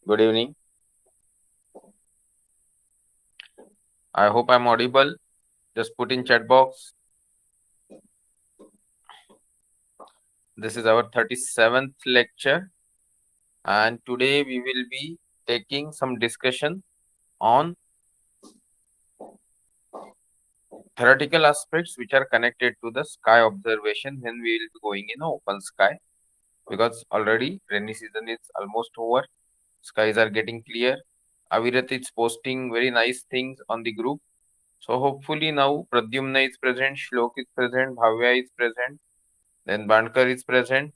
Good evening. I hope I'm audible. Just put in chat box. This is our 37th lecture, and today we will be taking some discussion on theoretical aspects which are connected to the sky observation when we will be going in open sky, because already rainy season is almost over. Skies are getting clear. Avirat is posting very nice things on the group. So hopefully now Pradyumna is present, Shlok is present, Bhavya is present, then Bandkar is present,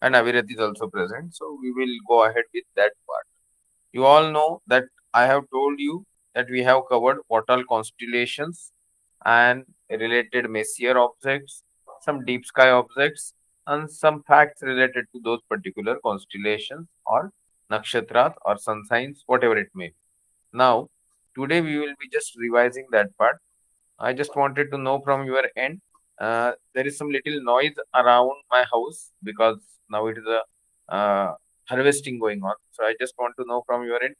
and Avirat is also present. So we will go ahead with that part. You all know that I have told you that we have covered what all constellations and related Messier objects, some deep sky objects, and some facts related to those particular constellations or nakshatras or sun signs, whatever it may be. Now, today we will be just revising that part. I just wanted to know from your end. There is some little noise around my house because now it is a harvesting going on. So I just want to know from your end.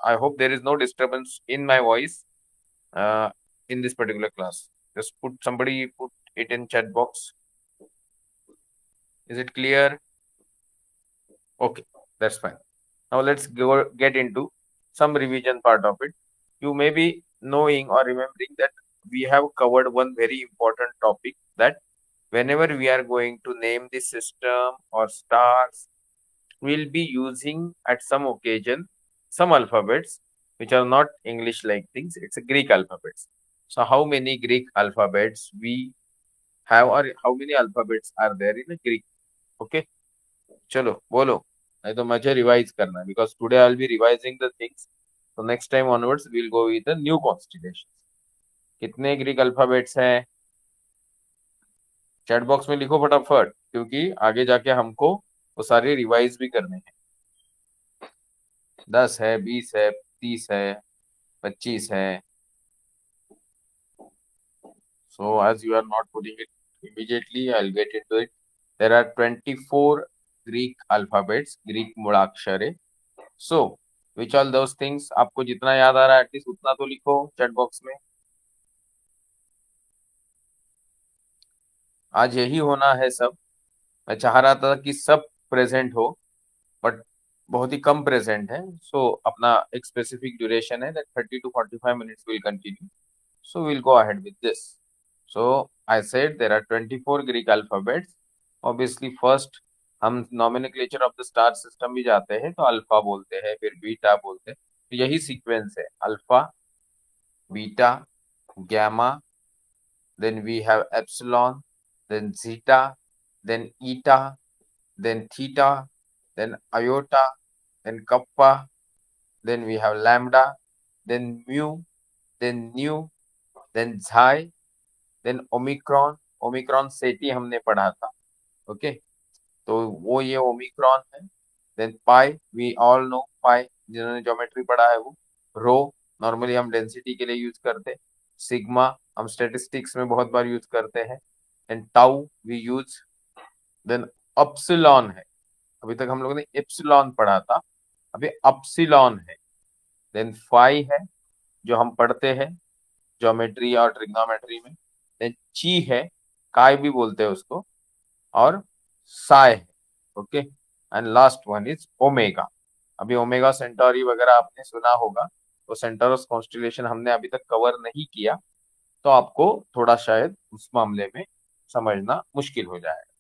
I hope there is no disturbance in my voice uh, in this particular class. Just put it in chat box. Is it clear? Okay, that's fine. Now let's go get into some revision part of it. You may be knowing or remembering that we have covered one very important topic, that whenever we are going to name the system or stars, we'll be using at some occasion some alphabets which are not English like things, it's a Greek alphabets. So how many Greek alphabets we have, or how many alphabets are there in a Greek? Okay, चलो बोलो, नहीं तो मुझे revise करना है, because today I'll be revising the things. So next time onwards we'll go with the new constellations. कितने Greek alphabets हैं? Chat box में लिखो फटाफट, क्योंकि आगे जाके हमको वो सारे रिवाइज भी करने हैं. 10 है, 20 है, 30 है, 25 है. So as you are not putting it immediately, I'll get into it. There are 24 Greek alphabets, Greek मूलाक्षरे. So which all those things, आपको जितना याद आ रहा है एटलीस्ट उतना तो लिखो चैट बॉक्स में. आज यही होना है सब. मैं चाह रहा था कि सब प्रेजेंट हो, बट बहुत ही कम प्रेजेंट है. सो अपना एक स्पेसिफिक ड्यूरेशन है, that 30 to 45 minutes will continue. So will go ahead with this. So I said there are 24 Greek alphabets. Obviously first हम nomenclature of the star system भी जाते हैं, तो अल्फा बोलते हैं, फिर बीटा बोलते हैं. तो यही सीक्वेंस है, alpha, beta, gamma, then we have epsilon, then zeta, then eta, then theta, then iota, then kappa, then we have lambda, then mu, then nu, then xi, then omicron. Omicron Ceti हमने पढ़ा था. Okay, तो वो ये omicron है. Then pi, we all know pi, जिन्होंने geometry पढ़ा है वो. रो नॉर्मली हम डेंसिटी के लिए यूज करते हैं. सिग्मा हम स्टेटिस्टिक्स में बहुत बार यूज करते हैं. And tau we use. Then upsilon है, अभी तक हम लोगों ने एप्सिलॉन पढ़ा था, अभी अपसिलॉन है. देन फाई है जो हम पढ़ते हैं ज्योमेट्री और ट्रिग्नोमेट्री में. देन ची है, काय भी बोलते हैं उसको, और साय है. Okay, and last one is omega. अभी ओमेगा सेंटोरी वगैरह आपने सुना होगा, तो सेंटोरस कॉन्स्टेलेशन हमने अभी तक कवर नहीं किया, तो आपको थोड़ा शायद उस मामले में समझना मुश्किल हो जाएगा.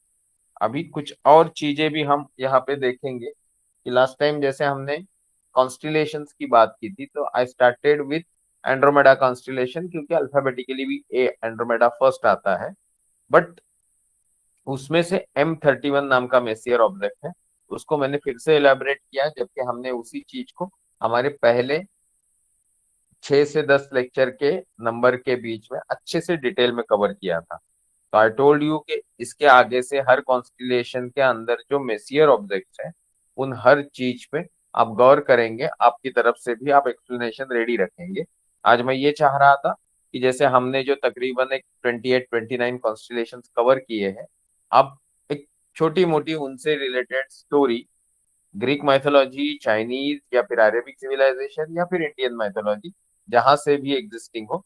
अभी कुछ और चीजें भी हम यहाँ पे देखेंगे कि लास्ट टाइम जैसे हमने कॉन्स्टिलेशंस की बात की थी, तो I started with Andromeda constellation, क्योंकि अल्फाबेटिकली भी ए एंड्रोमेडा फर्स्ट आता है. बट उसमें से M31 नाम का मेसियर ऑब्जेक्ट है, उसको मैंने फिर से इलेबोरेट किया, जबकि हमने उसी चीज को हमारे पहले 6 से 10 लेक्चर के नंबर के बीच में अच्छे से डिटेल में कवर किया था. तो आई टोल्ड यू कि इसके आगे से हर कॉन्स्टिलेशन के अंदर जो मेसियर ऑब्जेक्ट्स हैं, उन हर चीज पे आप गौर करेंगे, आपकी तरफ से भी आप एक्सप्लेनेशन रेडी रखेंगे. आज मैं ये चाह रहा था कि जैसे हमने जो तकरीबन एक 28-29 कॉन्स्टिलेशन कवर किए हैं, आप एक छोटी मोटी उनसे related story Greek mythology, Chinese या फिर अरेबिक सिविलाइजेशन या फिर इंडियन माइथोलॉजी, जहां से भी एग्जिस्टिंग हो,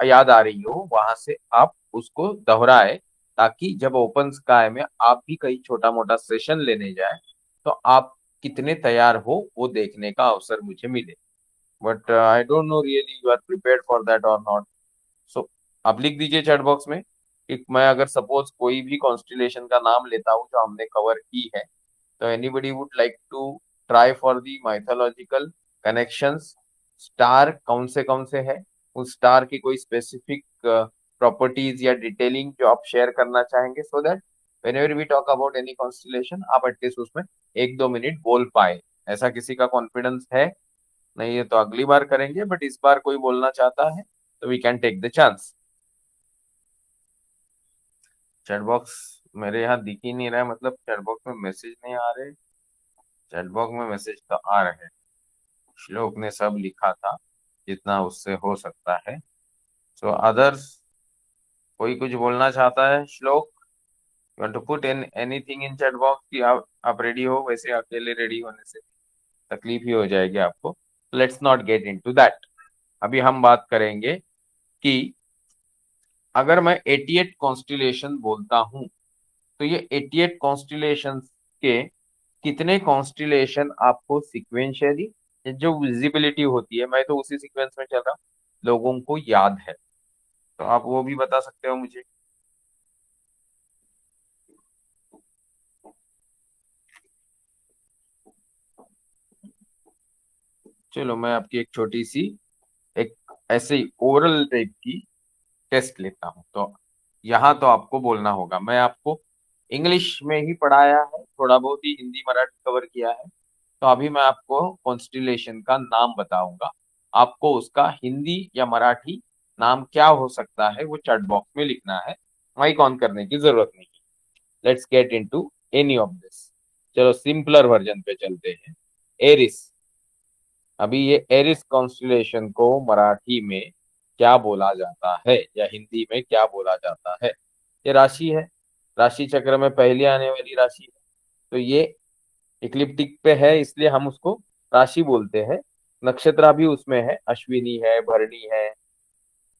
याद आ रही हो, वहां से आप उसको दोहराए, ताकि जब ओपन स्काई में आप भी कहीं छोटा मोटा सेशन लेने जाए तो आप कितने तैयार हो वो देखने का अवसर मुझे मिले। But I don't know really you are prepared for that और नॉट। सो आप लिख दीजिए चैट बॉक्स में कि मैं अगर सपोज कोई भी कॉन्स्टिलेशन का नाम लेता हूँ जो हमने कवर की है, तो anybody would like to try for the mythological connections, star कौन से है, उस स्टार की कोई स्पेसिफिक प्रॉपर्टीज या डिटेलिंग जो आप शेयर करना चाहेंगे, so that whenever we talk about any constellation आप एटलीस्ट उसमें 1-2 मिनट बोल पाए। ऐसा किसी का कॉन्फिडेंस है? नहीं है तो अगली बार करेंगे, बट इस बार कोई बोलना चाहता है तो we can take the chance. Chat box मेरे यहाँ दिख ही नहीं रहा है, मतलब चैट बॉक्स में मैसेज नहीं आ रहे। चैट बॉक्स में मैसेज तो आ रहे हैं। श्लोक ने सब लिखा था जितना उससे हो सकता है। सो अदर्स, कोई कुछ बोलना चाहता है? Shlok, you want to put in anything in chat box कि आप रेडी हो? वैसे अकेले रेडी होने से तकलीफ ही हो जाएगी आपको। Let's not get into that. अभी हम बात करेंगे कि अगर मैं 88 कॉन्स्टिलेशन बोलता हूं तो ये 88 कॉन्स्टिलेशन के कितने कॉन्स्टिलेशन आपको सिक्वेंशियली, जो विजिबिलिटी होती है, मैं तो उसी सीक्वेंस में चल रहा हूँ, लोगों को याद है? तो आप वो भी बता सकते हो मुझे। चलो मैं आपकी एक छोटी सी, एक ऐसे ही ओरल टाइप की टेस्ट लेता हूँ। तो यहाँ तो आपको बोलना होगा, मैं आपको इंग्लिश में ही पढ़ाया है, थोड़ा बहुत ही हिंदी मराठी कवर किया है। तो अभी मैं आपको कॉन्स्टिलेशन का नाम बताऊंगा, आपको उसका हिंदी या मराठी नाम क्या हो सकता है वो चैट बॉक्स में लिखना है, माइक ऑन करने की जरूरत नहीं। Let's get into any of this. चलो सिंपलर वर्जन पे चलते हैं। एरिस। अभी ये एरिस कॉन्स्टिलेशन को मराठी में क्या बोला जाता है या हिंदी में क्या बोला जाता है? ये राशि है, राशि चक्र में पहले आने वाली राशि है। तो ये इक्लिप्टिक पे है इसलिए हम उसको राशि बोलते हैं। नक्षत्र भी उसमें है, अश्विनी है, भरणी है।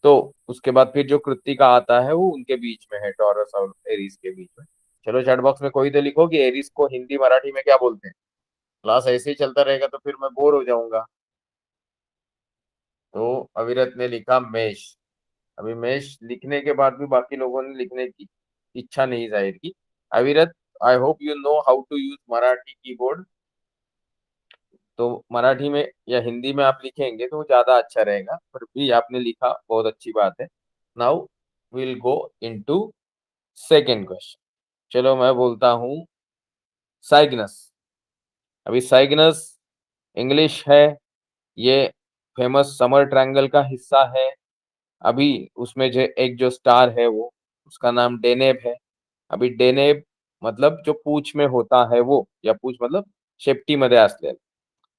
तो उसके बाद फिर जो कृत्तिका आता है वो उनके बीच में है, टॉरस और एरीज के बीच में। चलो चैट बॉक्स में कोई तो लिखो कि एरीज को हिंदी मराठी में क्या बोलते हैं। क्लास ऐसे ही चलता रहेगा तो फिर मैं बोर हो जाऊंगा। तो अविरत ने लिखा मेष। अभी मेष लिखने के बाद भी बाकी लोगों ने लिखने की इच्छा नहीं जाहिर की। Avirat, I hope you know how to use Marathi keyboard. तो मराठी में या हिंदी में आप लिखेंगे तो ज्यादा अच्छा रहेगा, पर भी आपने लिखा, बहुत अच्छी बात है। Now will go into second question. चलो मैं बोलता हूँ साइग्नस। अभी साइग्नस इंग्लिश है, ये फेमस समर ट्रायंगल का हिस्सा है। अभी उसमें जो एक जो स्टार है वो, उसका नाम डेनेब है। अभी डेनेब मतलब जो पूंछ में होता है वो, या पूंछ मतलब शेपटी मध्ये असलेला।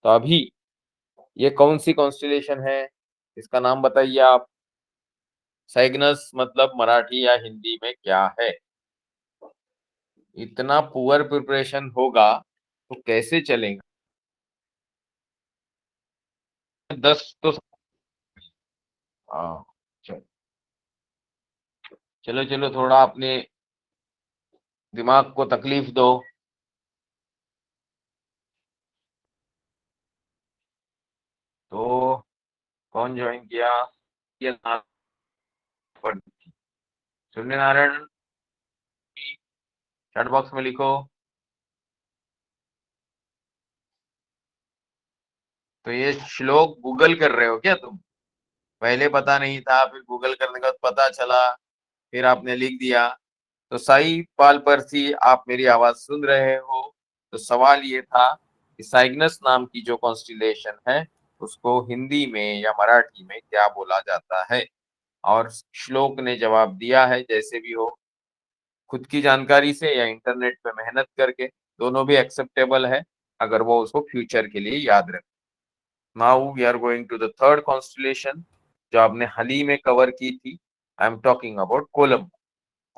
तो अभी ये कौन सी कॉन्स्टिलेशन है, इसका नाम बताइए आप। साइग्नस मतलब मराठी या हिंदी में क्या है? इतना पुअर प्रिपरेशन होगा तो कैसे चलेगा? 10 तो, हाँ, चलो चलो चलो, थोड़ा अपने दिमाग को तकलीफ दो। तो कौन ज्वाइन किया? ये सूर्य नारायण, चैट बॉक्स में लिखो। तो ये श्लोक गूगल कर रहे हो क्या तुम? पहले पता नहीं था, फिर गूगल करने के बाद पता चला, फिर आपने लिख दिया। तो साई पाल परसी, आप मेरी आवाज सुन रहे हो? तो सवाल ये था कि साइग्नस नाम की जो कॉन्स्टिलेशन है उसको हिंदी में या मराठी में क्या बोला जाता है? और श्लोक ने जवाब दिया है, जैसे भी हो, खुद की जानकारी से या इंटरनेट पे मेहनत करके, दोनों भी एक्सेप्टेबल है अगर वो उसको फ्यूचर के लिए याद रखे। Now we are going to the third constellation जो आपने हाल ही में कवर की थी। I am talking about Columba.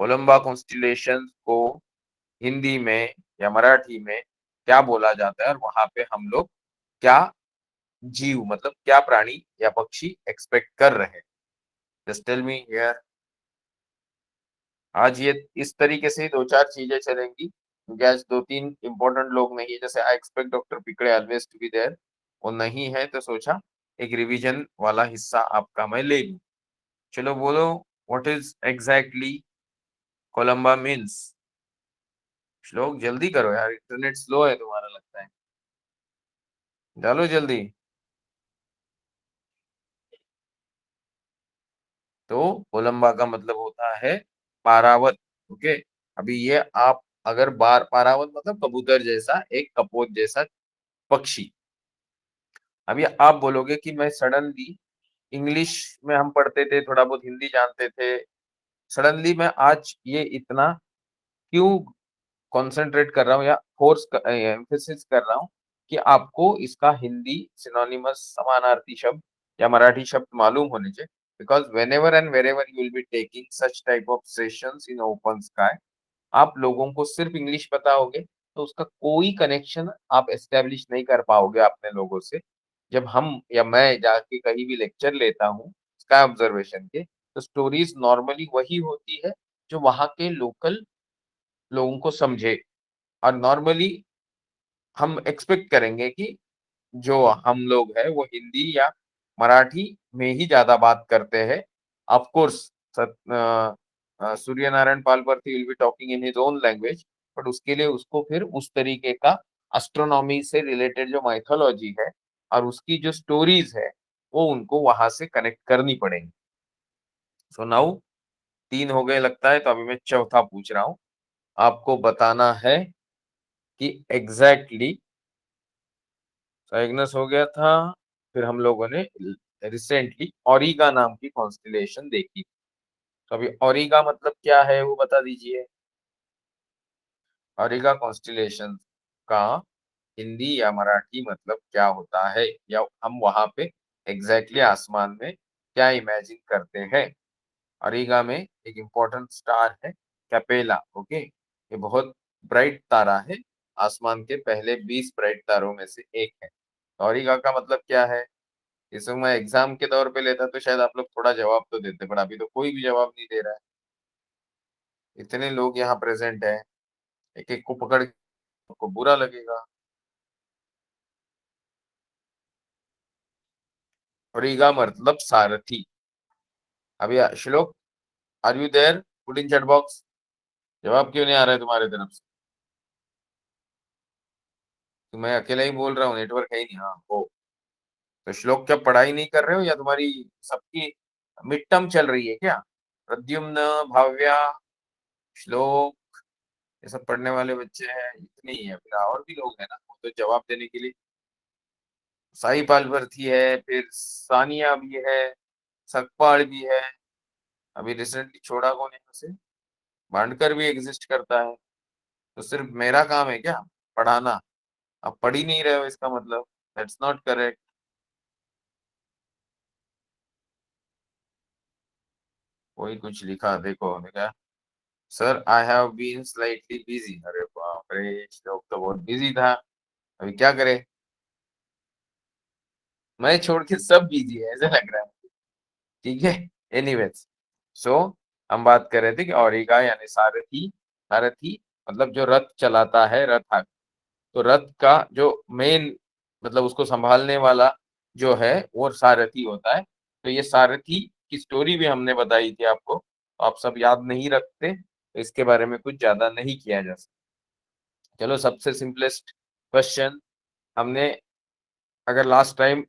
Columba constellation को हिंदी में या मराठी में क्या बोला जाता है और वहां पे हम लोग क्या जीव मतलब क्या प्राणी या पक्षी एक्सपेक्ट कर रहे हैं। Just tell me here. आज ये इस तरीके से दो चार चीजें चलेंगी क्योंकि आज दो तीन इंपॉर्टेंट लोग नहीं है, जैसे I expect doctor Pikade always to be there, वो नहीं है तो सोचा एक रिवीजन वाला हिस्सा आपका मैं ले लूं। चलो बोलो, what is exactly Columba means. श्लोक जल्दी करो यार, इंटरनेट स्लो है तुम्हारा लगता है, डालो जल्दी। तो कोलंबा का मतलब होता है पारावत। ओके, अभी ये आप अगर बार पारावत मतलब कबूतर जैसा, एक कपोत जैसा पक्षी। अभी आप बोलोगे कि मैं सडनली, इंग्लिश में हम पढ़ते थे, थोड़ा बहुत हिंदी जानते थे, सडनली मैं आज ये इतना क्यों कंसंट्रेट कर रहा हूँ या फोर्स एम्फेसिस कर रहा हूँ कि आपको इसका हिंदी सिनोनिमस समानार्थी शब्द या मराठी शब्द मालूम होने चाहिए। Because whenever and wherever you will be taking such type of sessions in open sky, आप लोगों को सिर्फ इंग्लिश पता होगे तो उसका कोई कनेक्शन आप एस्टेब्लिश नहीं कर पाओगे अपने लोगों से। जब हम या मैं जाके कहीं भी लेक्चर लेता हूँ स्काई ऑब्जर्वेशन के, तो स्टोरीज नॉर्मली वही होती है जो वहां के लोकल लोगों को समझे। और नॉर्मली हम एक्सपेक्ट करेंगे कि जो हम लोग हैं वो हिंदी या मराठी में ही ज्यादा बात करते हैं। Of course Surya Narayan Palvarti will be talking in his own language, but उसके लिए उसको फिर उस तरीके का एस्ट्रोनॉमी से रिलेटेड जो माइथोलॉजी है और उसकी जो स्टोरीज है वो उनको वहां से कनेक्ट करनी पड़ेंगी। सो नाउ तीन हो गए लगता है, तो अभी मैं चौथा पूछ रहा हूँ। आपको बताना है कि एग्जैक्टली साइग्नस हो गया था, फिर हम लोगों ने रिसेंटली ओरिगा नाम की कॉन्स्टिलेशन देखी। तो अभी ओरिगा मतलब क्या है वो बता दीजिए। ओरिगा कॉन्स्टिलेशन का हिंदी या मराठी मतलब क्या होता है, या हम वहां पे एग्जैक्टली आसमान में क्या इमेजिन करते हैं। ओरिगा में एक इम्पोर्टेंट स्टार है कैपेला। ओके, ये बहुत ब्राइट तारा है, आसमान के पहले 20 ब्राइट तारों में से एक है। ओरिगा का मतलब क्या है, इसमें मैं एग्जाम के दौर पे लेता तो शायद आप लोग थोड़ा जवाब तो देते, पर अभी तो कोई भी जवाब नहीं दे रहा है। इतने लोग यहाँ प्रेजेंट है, एक एक को पकड़ के आपको बुरा लगेगा। ओरिगा मतलब सारथी। अभी Shlok, are you there, put in chat box. जवाब क्यों नहीं आ रहा है तुम्हारे तरफ से? तो मैं अकेला ही बोल रहा हूँ, नेटवर्क है ही नहीं। हाँ हो। तो श्लोक क्या पढ़ाई नहीं कर रहे हो या तुम्हारी सबकी मिड टर्म चल रही है क्या? प्रद्युम्न, भाव्या, श्लोक, ये सब पढ़ने वाले बच्चे हैं, इतने ही है, फिर और भी लोग हैं ना वो तो जवाब देने के लिए। साई पालवर्थी है, फिर सानिया भी है, सकपाल भी है, अभी रिसेंटली छोड़ा कौन है यहाँ से, भांडकर भी एग्जिस्ट करता है। तो सिर्फ मेरा काम है क्या पढ़ाना? आप पढ़ ही नहीं रहे हो इसका मतलब, दैट्स नॉट करेक्ट। कोई कुछ लिखा देखो, देखा, sir I have been slightly busy. अरे बाप रे, इस लोग तो बहुत बिजी था, अभी क्या करे। मैं छोड़ के सब बिजी है ऐसा लग रहा है। ठीक है, एनीवेज। सो हम बात कर रहे थे कि ऑरिगा यानी सारथी। सारथी मतलब जो रथ चलाता है, रथ। तो रथ का जो मेन मतलब उसको संभालने वाला जो है वो सारथी होता है। तो ये सारथी की स्टोरी भी हमने बताई थी आपको, तो आप सब याद नहीं रखते तो इसके बारे में कुछ ज्यादा नहीं किया जा सकता। चलो सबसे सिंपलेस्ट क्वेश्चन, हमने अगर लास्ट टाइम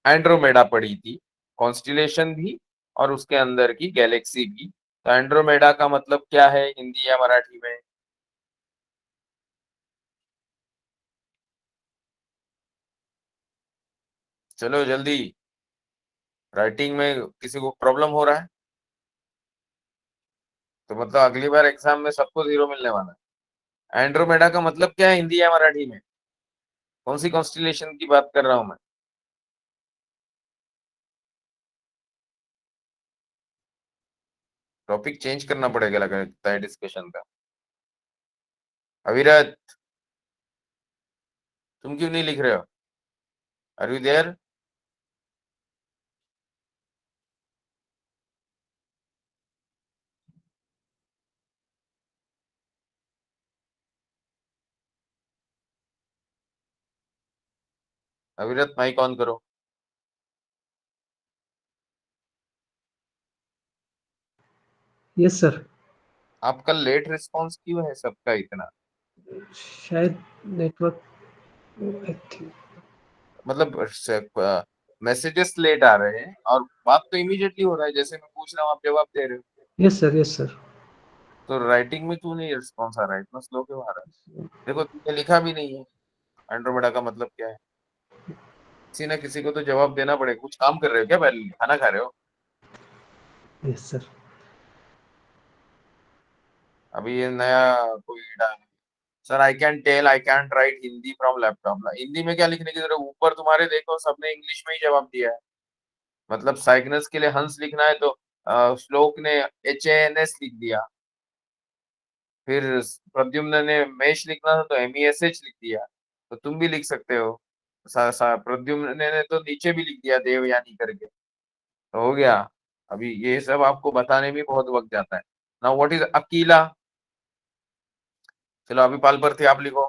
एंड्रोमेडा पढ़ी थी, कॉन्स्टिलेशन भी और उसके अंदर की गैलेक्सी भी, तो एंड्रोमेडा का मतलब क्या है हिंदी या मराठी में? चलो जल्दी, राइटिंग में किसी को प्रॉब्लम हो रहा है तो मतलब अगली बार एग्जाम में सबको जीरो मिलने वाला है। एंड्रोमेडा का मतलब क्या है हिंदी या मराठी में? कौन सी कॉन्स्टिलेशन की बात कर रहा हूं मैं? टॉपिक चेंज करना पड़ेगा लगता है डिस्कशन का। अविरत, तुम क्यों नहीं लिख रहे हो? Are you there? Avirat mic on करो। Yes sir. आपका लेट रिस्पॉन्स क्यों है सबका इतना? शायद नेटवर्क, आई थिंक। मतलब मैसेजेस लेट आ रहे हैं और बात तो इमीडिएटली हो रहा है, जैसे मैं पूछ रहा हूँ आप जवाब दे रहे हो। Yes sir, yes sir. तो राइटिंग में क्यों नहीं रिस्पॉन्स आ रहा है, इतना स्लो क्यों आ रहा है? देखो तुमने लिखा भी नहीं है एंड्रोमेडा का मतलब क्या है। किसी ना किसी को तो जवाब देना पड़ेगा। कुछ काम कर रहे हो क्या, पहले खाना खा रहे हो? Yes sir. अभी ये नया कोई डाल। Sir I can tell I can write Hindi from laptop. Hindi में क्या लिखने की जरूरत, ऊपर तुम्हारे देखो सबने इंग्लिश में ही जवाब दिया है। मतलब साइग्नस के लिए हंस लिखना है तो श्लोक ने HANS लिख दिया। फिर प्रद्युम्न ने मेष लिखना था तो MESH लिख दिया। तो तुम भी लिख सकते हो। प्रद्युम्न ने तो नीचे भी लिख दिया देवयानी करके, तो हो गया। अभी ये सब आपको बताने में बहुत वक्त जाता है। Now what is Akila? चलो अभी पाल पर थे, आप लिखो।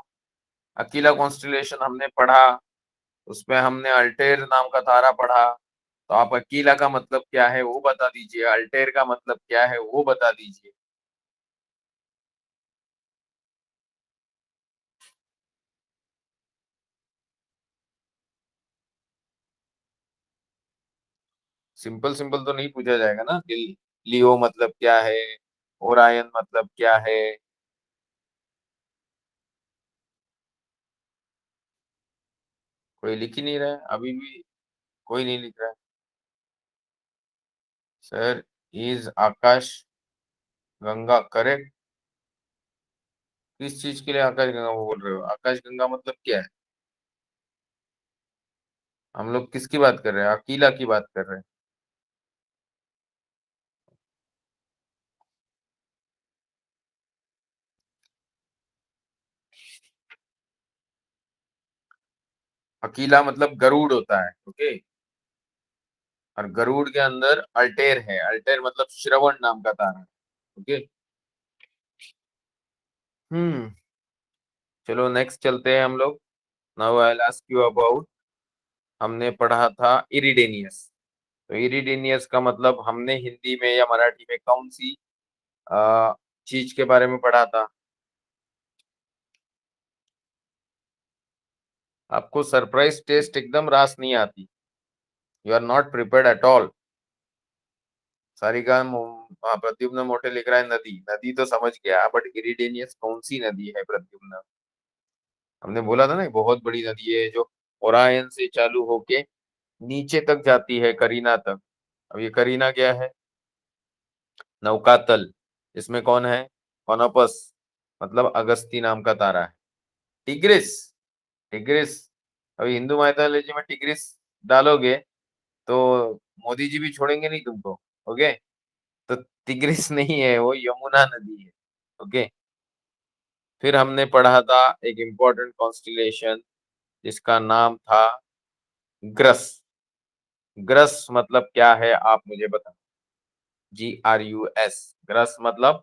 अकीला कॉन्स्टिलेशन हमने पढ़ा, उसमें हमने अल्टेर नाम का तारा पढ़ा। तो आप अकीला का मतलब क्या है वो बता दीजिए, अल्टेर का मतलब क्या है वो बता दीजिए। सिंपल सिंपल तो नहीं पूछा जाएगा ना कि लियो मतलब क्या है, ओरायन मतलब क्या है। कोई लिख ही नहीं रहा है अभी भी। कोई नहीं लिख रहा है। Sir, is Akash Ganga correct? किस चीज के लिए आकाश गंगा बोल रहे हो? आकाश गंगा मतलब क्या है? हम लोग किसकी बात कर रहे हैं? अकीला की बात कर रहे हैं। अकीला मतलब गरुड़ होता है, ओके। और गरुड़ के अंदर अल्टेर है। अल्टेर मतलब श्रवण नाम का तारा है, ओके। हम्म। चलो नेक्स्ट चलते हैं हम लोग। Now I will ask you about, हमने पढ़ा था इरिडेनियस। तो इरिडेनियस का मतलब हमने हिंदी में या मराठी में कौन सी चीज के बारे में पढ़ा था? आपको सरप्राइज टेस्ट एकदम रास नहीं आती। You are not prepared at all. Sarika Pradyumna Mote लिख रहा है नदी। नदी तो समझ गया, बट इरिडेनियस कौन सी नदी है प्रद्युम्न? हमने बोला था ना बहुत बड़ी नदी है जो ओरायन से चालू होके नीचे तक जाती है, करीना तक। अब ये करीना क्या है? नौकातल। इसमें कौन है? ओनोपस, मतलब अगस्ती नाम का तारा है। टिग्रिस। टिग्रिस। अभी हिंदू माइथोलॉजी में टिग्रिस डालोगे तो मोदी जी भी छोड़ेंगे नहीं तुमको, ओके। तो टिग्रिस नहीं है, वो यमुना नदी है, ओके। फिर हमने पढ़ा था एक इम्पोर्टेंट कॉन्स्टिलेशन जिसका नाम था ग्रस। ग्रस मतलब क्या है आप मुझे बताओ। GRUS, ग्रस मतलब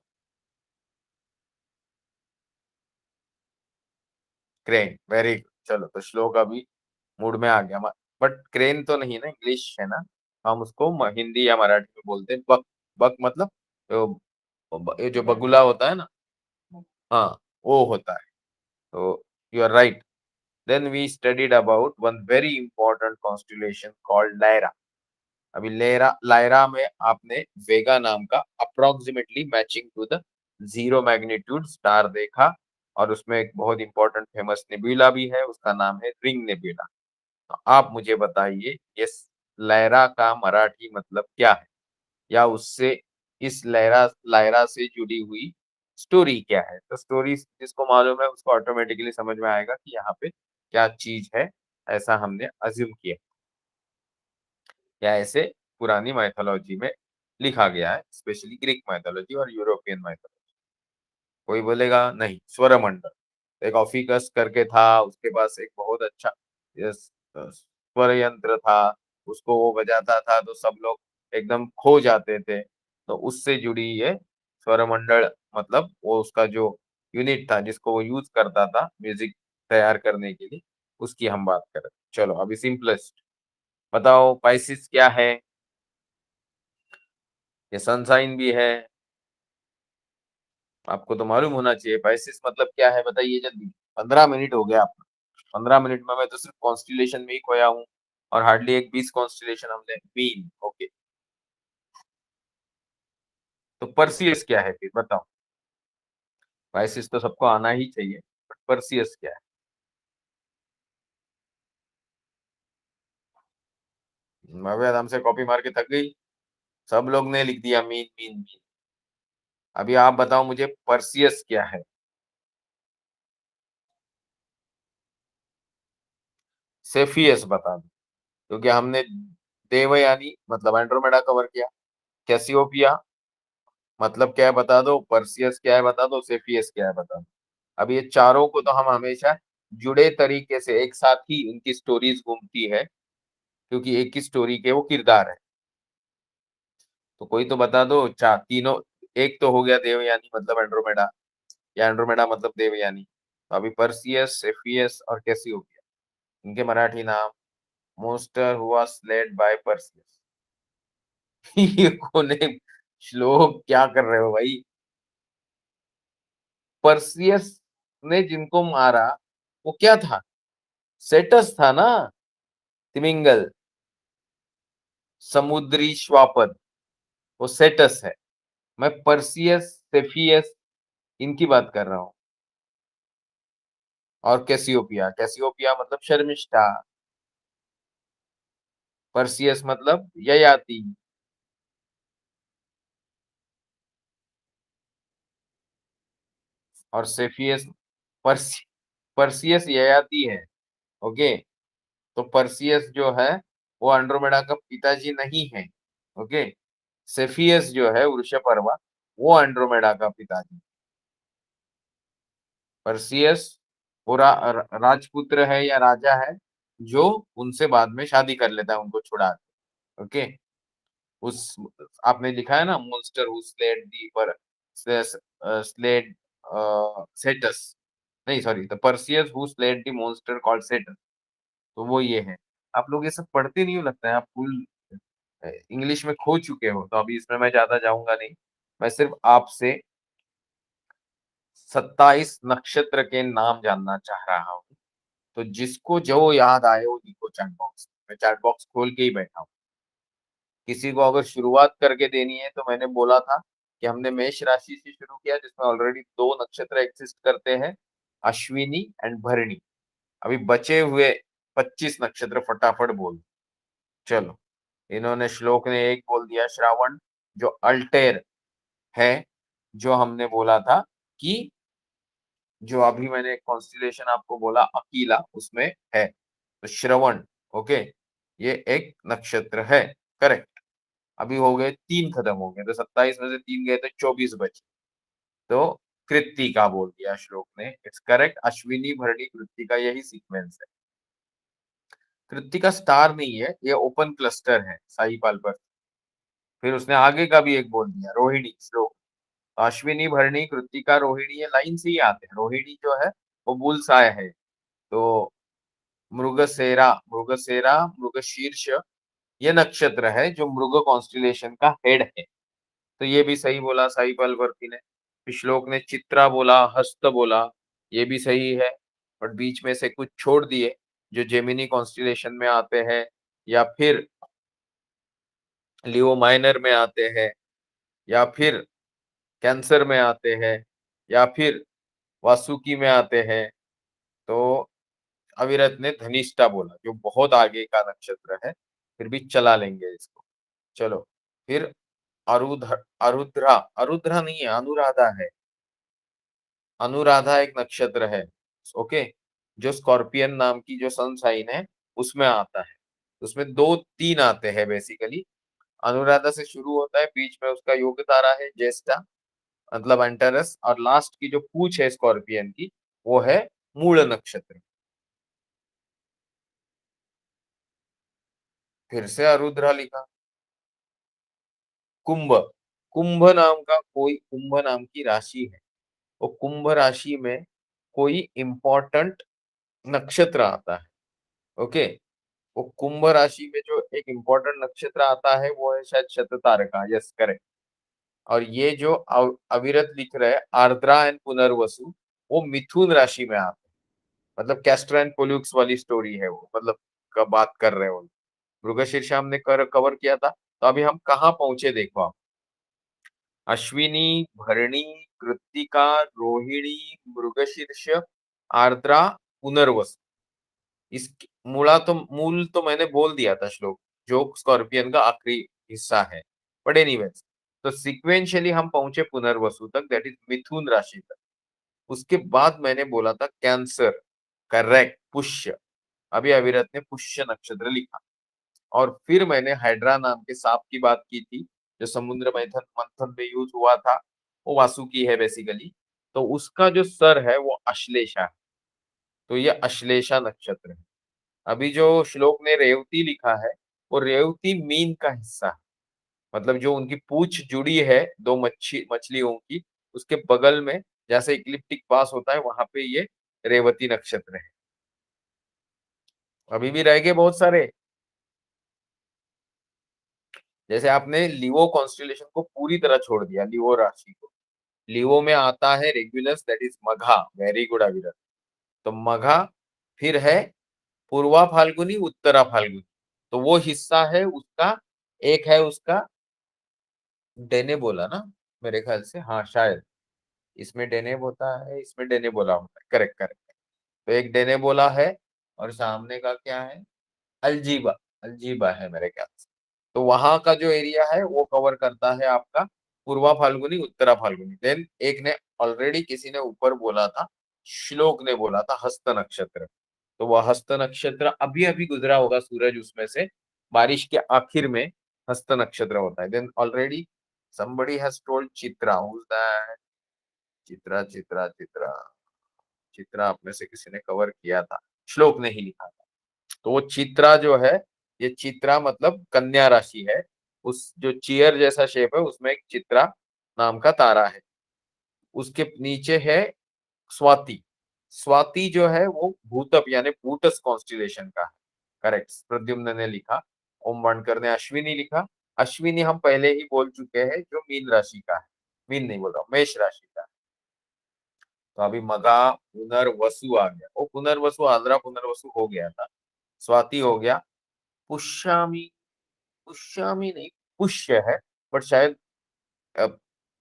क्रेन। Very good. चलो तो श्लोक अभी मूड में आ गया। बट क्रेन तो नहीं ना, इंग्लिश है ना। हम उसको हिंदी या मराठी में बोलते हैं बक। बक मतलब ये जो बगुला होता है ना, हाँ, वो होता है। तो you are right. Then we studied about one very important constellation called Lyra. अभी लेरा लायरा में आपने वेगा नाम का approximately matching to the zero magnitude star देखा। और उसमें एक बहुत इंपॉर्टेंट फेमस नेब्यूला भी है, उसका नाम है रिंग नेब्यूला। तो आप मुझे बताइए ये लायरा का मराठी मतलब क्या है, या उससे इस लायरा लायरा से जुड़ी हुई स्टोरी क्या है। तो स्टोरी जिसको मालूम है उसको ऑटोमेटिकली समझ में आएगा कि यहाँ पे क्या चीज है। ऐसा हमने अज्यूम किया, या ऐसे पुरानी माइथोलॉजी में लिखा गया है, स्पेशली ग्रीक माइथोलॉजी और यूरोपियन माइथोलॉजी। कोई बोलेगा नहीं स्वरमंडल। एक ऑफिकस करके था, उसके पास एक बहुत अच्छा स्वर यंत्र था, उसको वो बजाता था तो सब लोग एकदम खो जाते थे। तो उससे जुड़ी ये स्वरमंडल, मतलब वो उसका जो यूनिट था जिसको वो यूज करता था म्यूजिक तैयार करने के लिए, उसकी हम बात कर रहे हैं। चलो अभी सिंपलेस्ट बताओ, पाइसिस क्या है? ये सनसाइन भी है, आपको तो मालूम होना चाहिए। पाइसिस मतलब क्या है बताइए जल्दी। 15 मिनट हो गया आपका, 15 मिनट में मैं तो सिर्फ कॉन्स्टिलेशन में ही खोया हूँ, और हार्डली एक 20 कॉन्स्टिलेशन हमने मीन। ओके, तो परसियस क्या है फिर बताओ। पाइसिस तो सबको आना ही चाहिए, बट परसियस क्या है? मैं भी आराम से कॉपी मार के थक गई, सब लोग ने लिख दिया मीन मीन मीन। अभी आप बताओ मुझे परसियस क्या है? सेफियस बता दो, क्योंकि हमने देवयानी मतलब एंड्रोमेडा कवर किया, कैसियोपिया मतलब क्या है बता दो, परसियस क्या है बता दो, सेफियस क्या है बता दो। अब ये चारों को तो हम हमेशा जुड़े तरीके से एक साथ ही उनकी स्टोरीज घूमती है, क्योंकि एक ही स्टोरी के वो किरदार है। तो कोई तो बता दो, चार तीनों। एक तो हो गया देवयानी मतलब एंड्रोमेडा, या एंड्रोमेडा मतलब देवयानी। तो अभी परसियस, सेफियस और कैसियोपिया, इनके मराठी नाम। मोस्टर हुआ स्लेड बाय परसियस। ये कौन है? श्लोक क्या कर रहे हो भाई? परसियस ने जिनको मारा वो क्या था? सेटस था ना, तिमिंगल, समुद्री श्वापद, वो सेटस है। मैं परसियस, सेफियस इनकी बात कर रहा हूँ। और कैसियोपिया, कैसियोपिया मतलब शर्मिष्ठा, परसियस मतलब ययाति। और सेफियस, पर्सि परसियस ययाति है। ओके, तो परसियस जो है वो एंड्रोमेडा का पिताजी नहीं है। ओके, सेफियस जो है वृषपर्वा, वो एंड्रोमेडा का पिताजी। परसियस वो राजपुत्र है या राजा है, जो उनसे बाद में शादी कर लेता है उनको छुड़ा के। ओके, उस आपने लिखा है ना, मोन्स्टर हु स्लेड दी पर स्लेड सेटस, नहीं sorry, the Perseus who slayed the monster called Cetus. तो वो ये है। आप लोग ये सब पढ़ते नहीं हो लगता है, आप फुल इंग्लिश में खो चुके हो, तो अभी इसमें मैं ज्यादा जाऊंगा नहीं। मैं सिर्फ आपसे 27 नक्षत्र के नाम जानना चाह रहा हूँ। तो जिसको जो याद आए वो लिखो चैट बॉक्स में। चैट बॉक्स खोल के ही बैठा हूँ। किसी को अगर शुरुआत करके देनी है तो मैंने बोला था कि हमने मेष राशि से शुरू किया, जिसमें ऑलरेडी 2 नक्षत्र एग्जिस्ट करते हैं, अश्विनी एंड भरणी। अभी बचे हुए 25 नक्षत्र फटाफट बोल। चलो, इन्होंने श्लोक ने एक बोल दिया, श्रावण, जो अल्टेर है, जो हमने बोला था कि जो अभी मैंने कॉन्स्टिलेशन आपको बोला अकीला, उसमें है, तो श्रवण। ओके, ये एक नक्षत्र है, करेक्ट। अभी हो गए 3 खत्म हो गए, तो 27 में से 3 गए तो 24 बचे। तो कृत्तिका बोल दिया श्लोक ने, इट्स करेक्ट। अश्विनी भरणी कृत्तिका, यही सीक्वेंस है। कृत्तिका स्टार नहीं है, ये ओपन क्लस्टर है साईपाल पर। फिर उसने आगे का भी एक बोल दिया, रोहिणी श्लोक। अश्विनी भरणी कृत्तिका रोहिणी, ये लाइन से ही आते हैं। रोहिणी जो है वो बुलसाय है, तो मृगसेरा, मृगसेरा, मृगशीर्ष, ये नक्षत्र है जो मृग कॉन्स्टिलेशन का हेड है। तो ये भी सही बोला साई पलवर्ती ने। फिर श्लोक ने चित्रा बोला, हस्त बोला, ये भी सही है। बट बीच में से कुछ छोड़ दिए जो जेमिनी कॉन्स्टिलेशन में आते हैं, या फिर लियो माइनर में आते हैं, या फिर कैंसर में आते हैं, या फिर वासुकी में आते हैं। तो अविरत ने धनिष्ठा बोला, जो बहुत आगे का नक्षत्र है, फिर भी चला लेंगे इसको। चलो, फिर अरुद्रा, अरुद्रा नहीं है, अनुराधा है। अनुराधा एक नक्षत्र है। ओके, जो स्कॉर्पियन नाम की जो सन साइन है उसमें आता है। उसमें दो तीन आते हैं बेसिकली। अनुराधा से शुरू होता है, बीच में उसका योग तारा है ज्येष्ठा, मतलब एंटरस, और लास्ट की जो पूछ है स्कॉर्पियन की, वो है मूल नक्षत्र। फिर से आरुद्रा लिखा। कुंभ, कुंभ नाम की राशि है, वो कुंभ राशि में कोई इंपॉर्टेंट नक्षत्र आता है। ओके, वो कुंभ राशि में जो एक इंपॉर्टेंट नक्षत्र आता है वो है शायद शततारका। Yes, correct. और ये जो अविरत लिख रहे हैं आर्द्रा एंड पुनर्वसु, वो मिथुन राशि में आते हैं। मतलब कैस्टर एंड पोल्यूक्स वाली स्टोरी है वो, मतलब कब बात कर रहे हो। मृगशीर्ष हमने कवर किया था। तो अभी हम कहाँ पहुंचे देखो आप। अश्विनी, भरणी, कृत्तिका, रोहिणी, मृगशीर्ष, आर्द्रा, पुनर्वसु। इस मूल तो मैंने बोल दिया था श्लोक, जो स्कॉर्पियन का आखिरी हिस्सा है। बट एनीवेज, तो सिक्वेंशियली हम पहुंचे पुनर्वसु तक, दैट इज मिथुन राशि तक। उसके बाद मैंने बोला था कैंसर, करेक्ट, पुष्य। अभी अविरत ने पुष्य नक्षत्र लिखा। और फिर मैंने हाइड्रा नाम के सांप की बात की थी, जो समुद्र मंथन मंथन में यूज हुआ था। वो वासुकी है बेसिकली। तो उसका जो सर है वो अश्लेषा है। तो ये अश्लेषा नक्षत्र है। अभी जो श्लोक ने रेवती लिखा है, वो रेवती मीन का हिस्सा है। मतलब जो उनकी पूंछ जुड़ी है दो मछलियों की, उसके बगल में जैसे इक्लिप्टिक पास होता है, वहां पे ये रेवती नक्षत्र है। अभी भी रह गए बहुत सारे। जैसे आपने लिवो कॉन्स्टिलेशन को पूरी तरह छोड़ दिया, लिवो राशि को। लिवो में आता है Regulus, that is Magha. Very good Avirat. तो मघा फिर है पूर्वा फाल्गुनी, उत्तरा फाल्गुनी। तो वो हिस्सा है उसका। एक है उसका डेने बोला ना, मेरे ख्याल से, हाँ शायद। इसमें डेने होता है, इसमें डेने बोला होता है, करेक्ट करेक्ट। तो एक डेने बोला है, और सामने का क्या है, अल्जीबा। अल्जीबा है मेरे ख्याल से। तो वहां का जो एरिया है वो कवर करता है आपका पूर्वा फाल्गुनी, उत्तरा फाल्गुनी। देन एक ने ऑलरेडी किसी ने ऊपर बोला था, श्लोक ने बोला था हस्त नक्षत्र। तो वह हस्त नक्षत्र अभी अभी गुजरा होगा सूरज उसमें से, बारिश के आखिर में हस्त नक्षत्र होता है। Then already somebody has told Chitra, who's that? Chitra Chitra Chitra Chitra आप में से किसी ने कवर किया था, श्लोक ने ही लिखा था। तो वो चित्रा जो है, ये चित्रा मतलब कन्या राशि है। उस जो चीयर जैसा शेप है उसमें एक चित्रा नाम का तारा है। उसके नीचे है स्वाति। स्वाति जो है वो भूतप यानी भूटस कॉन्स्टिलेशन का है। करेक्ट, प्रद्युम्न ने लिखा। ओम वणकर ने अश्विनी लिखा। अश्विनी हम पहले ही बोल चुके हैं, जो मीन राशि का है। मीन नहीं बोल रहा हूँ, मेष राशि का है। तो अभी मगा पुनर्वसु आ गया। वो पुनर्वसु आंध्रा पुनर्वसु हो गया था। स्वाति हो गया। पुष्यामी, पुष्यामी नहीं, पुष्य है। बट शायद अ,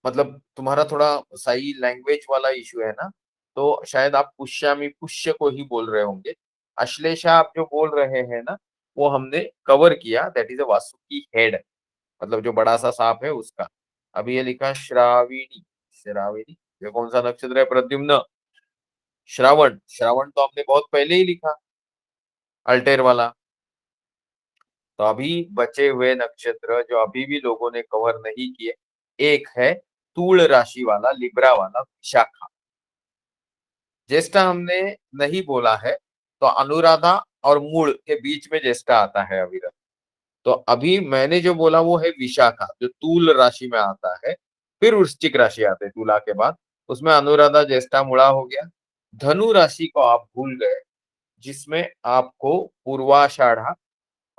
मतलब तुम्हारा थोड़ा सही लैंग्वेज वाला इशू है ना, तो शायद आप पुष्यामी पुष्य को ही बोल रहे होंगे। अश्लेषा आप जो बोल रहे हैं ना, वो हमने कवर किया, that is a Vasuki head. मतलब जो बड़ा सा सांप है उसका। अभी ये लिखा श्राविणी। श्राविणी, ये कौन सा नक्षत्र है प्रद्युम्न? श्रावण। श्रावण तो हमने बहुत पहले ही लिखा, अल्टेर वाला। तो अभी बचे हुए नक्षत्र जो अभी भी लोगों ने कवर नहीं किए, एक है तूल राशि वाला, लिब्रा वाला, विशाखा। ज्येष्ठा हमने नहीं बोला है, तो अनुराधा और मूल के बीच में ज्येष्ठा आता है अविरत। तो अभी मैंने जो बोला वो है विशाखा, जो तूल राशि में आता है। फिर वृश्चिक राशि आते है तुला के बाद, उसमें अनुराधा, ज्येष्ठा, मूला हो गया। धनु राशि को आप भूल गए, जिसमें आपको पूर्वाषाढ़ा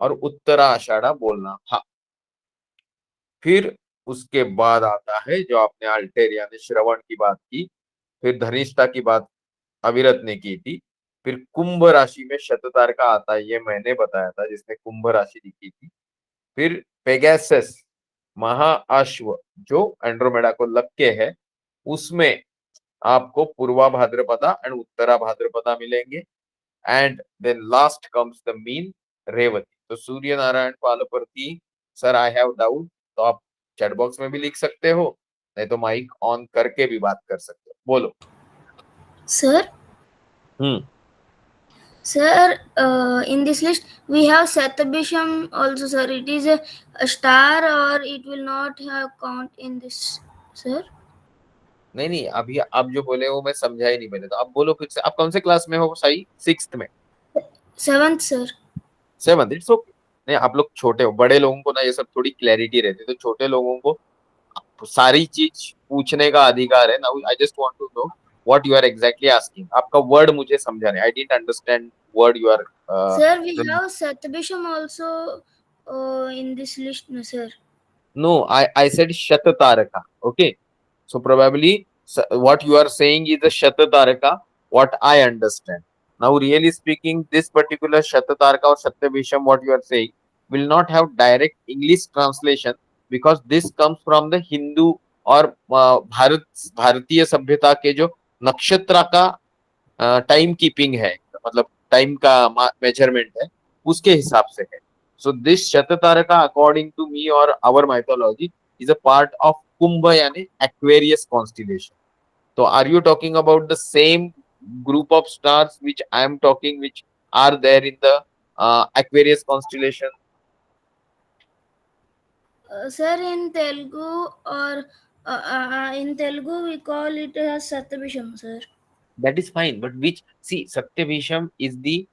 और उत्तराषाढ़ा बोलना था। फिर उसके बाद आता है जो आपने अल्टेर यानी श्रवण की बात की। फिर धनिष्ठा की बात अविरत ने की थी। फिर कुंभ राशि में शततारका आता है, ये मैंने बताया था जिसने कुंभ राशि लिखी थी। फिर पेगासस, महाअश्व, जो एंड्रोमेडा को लग के है, उसमें आपको पूर्वा भाद्रपदा एंड उत्तरा भाद्रपदा मिलेंगे। And then last comes the Meen, Revati. तो Surya Narayan Palparti, sir I have doubt, तो आप चैट बॉक्स में भी लिख सकते हो, नहीं तो माइक ऑन करके भी बात कर सकते हो। बोलो Sir, hmm sir, in this list we have Satabisham also, sir. It is a star or it will not have count in this, sir? नहीं नहीं, अभी आप जो बोले वो मैं समझा ही नहीं पहले, तो आप बोलो फिर से। आप कौन से क्लास में हो सही? 6th में? 7th, sir. 7th? It's okay. नहीं, आप लोग छोटे हो, बड़े लोगों को ना ये सब थोड़ी क्लैरिटी रहती है, तो छोटे लोगों को सारी चीज पूछने का अधिकार है। Now I just want to know what you are exactly asking. आपका वर्ड मुझे समझा नहीं, I didn't understand word you are. Sir, we have Satyabisham also in this list, no, sir. No, I said Shatataraka. Okay. So probably what you are saying is the Shatataraka, what I understand. Now, really speaking, this particular Shatataraka or Satyabhisham, what you are saying, will not have direct English translation, because this comes from the Hindu और भारतीय सभ्यता के जो नक्षत्र का time keeping है, मतलब time का मेजरमेंट है, उसके हिसाब से है। So this Shatataraka according to me और our mythology is a part of Kumbh यानी एक्वेरियस कॉन्स्टिलेशन। तो are you talking about the same group of stars which I am talking, which are there in the Aquarius constellation? Sir, in Telugu or in Telugu we call it as Satyabisham, sir. That is fine, but which, see, Satyabhisham is the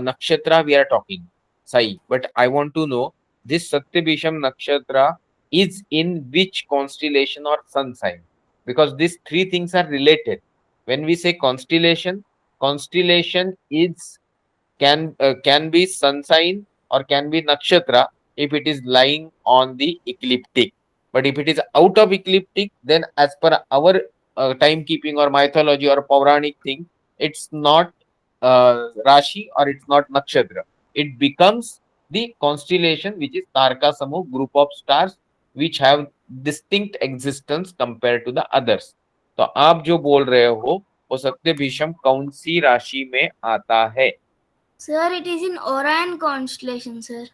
nakshatra we are talking, Sai. But I want to know this Satyabhisham nakshatra is in which constellation or sun sign, because these three things are related. When we say constellation, constellation is can be sun sign or can be nakshatra if it is lying on the ecliptic. But if it is out of ecliptic, then as per our timekeeping or mythology or Pauranic thing, it's not Rashi or it's not nakshatra. It becomes the constellation, which is Tarka Samooh, group of stars which have distinct existence compared to the others. तो आप जो बोल रहे हो वो सत्य भीषम कौन सी राशि में आता है? Sir, it is in Orion constellation, sir.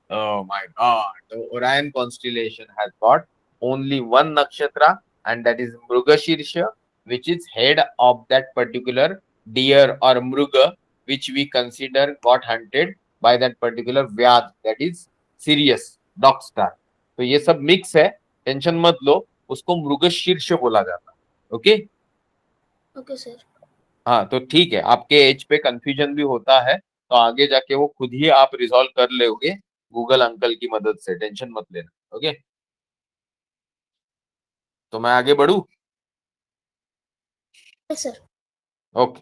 Oh my God. The Orion constellation has got only one nakshatra, and that is Mrugashirsha, which is head of that particular deer or Mruga, which we consider got hunted by that particular Vyad, that is Sirius, dog star. तो ये सब mix है, tension मत लो, उसको मृगशीर्ष बोला जाता है। Okay? Okay, sir. हाँ, तो ठीक है, आपके एज पे कंफ्यूजन भी होता है, तो आगे जाके वो खुद ही आप रिजॉल्व कर लोगे गूगल अंकल की मदद से, टेंशन मत लेना। ओके, तो मैं आगे बढ़ू? Yes, sir. ओके,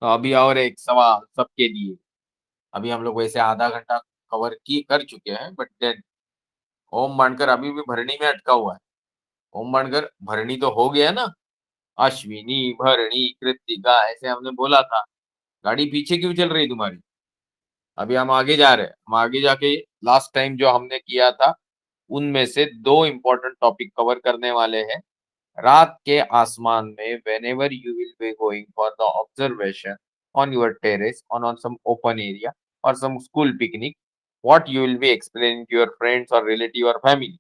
तो अभी और एक सवाल सबके लिए। अभी हम लोग वैसे आधा घंटा कवर की कर चुके हैं, बट देन ओम मानकर अभी भी भरणी में अटका हुआ है। ओम मानकर भरणी तो हो गया ना? अश्विनी, भरणी, कृतिका, ऐसे हमने बोला था। गाड़ी पीछे क्यों चल रही तुम्हारी? अभी हम आगे जा रहे हैं। हम आगे जाके लास्ट टाइम जो हमने किया था उनमें से दो इंपॉर्टेंट टॉपिक कवर करने वाले हैं। रात के आसमान में whenever you will be going for the observation on your terrace on some open area or some school picnic, what you will be explaining to your friends or relative or family,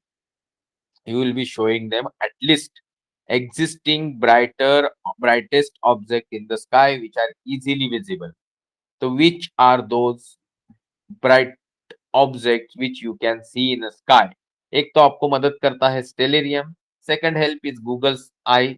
you will be showing them at least existing brightest object in the sky which are easily visible. So which are those bright objects which you can see in the sky? एक तो आपको मदद करता है Stellarium, second help is Google's eye.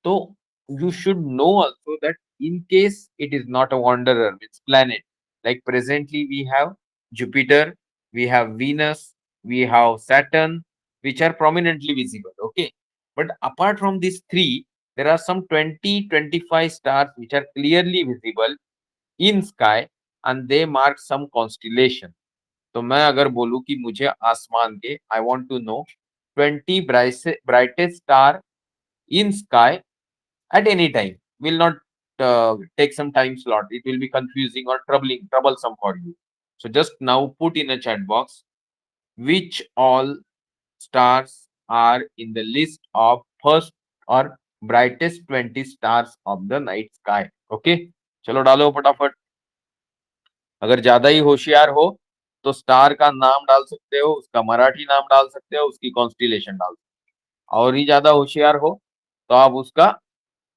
तो you should know also that in case it is not a wanderer, it's planet, like presently we have Jupiter, we have Venus, we have Saturn, which are prominently visible. Okay, but apart from these three, there are some 20-25 stars which are clearly visible in sky, and they mark some constellation. तो मैं अगर बोलूं कि मुझे आसमान के I want to know 20 brightest star in sky at any time, will not take some time slot, it will be confusing or troublesome for you. So just now put in a chat box which all stars are in the list of first or brightest 20 stars of the night sky. Okay, चलो डालो फटाफट। अगर ज्यादा ही होशियार हो तो star का नाम डाल सकते हो, उसका मराठी नाम डाल सकते हो, उसकी कॉन्स्टिलेशन डाल सकते हो। और ही ज्यादा होशियार हो तो आप उसका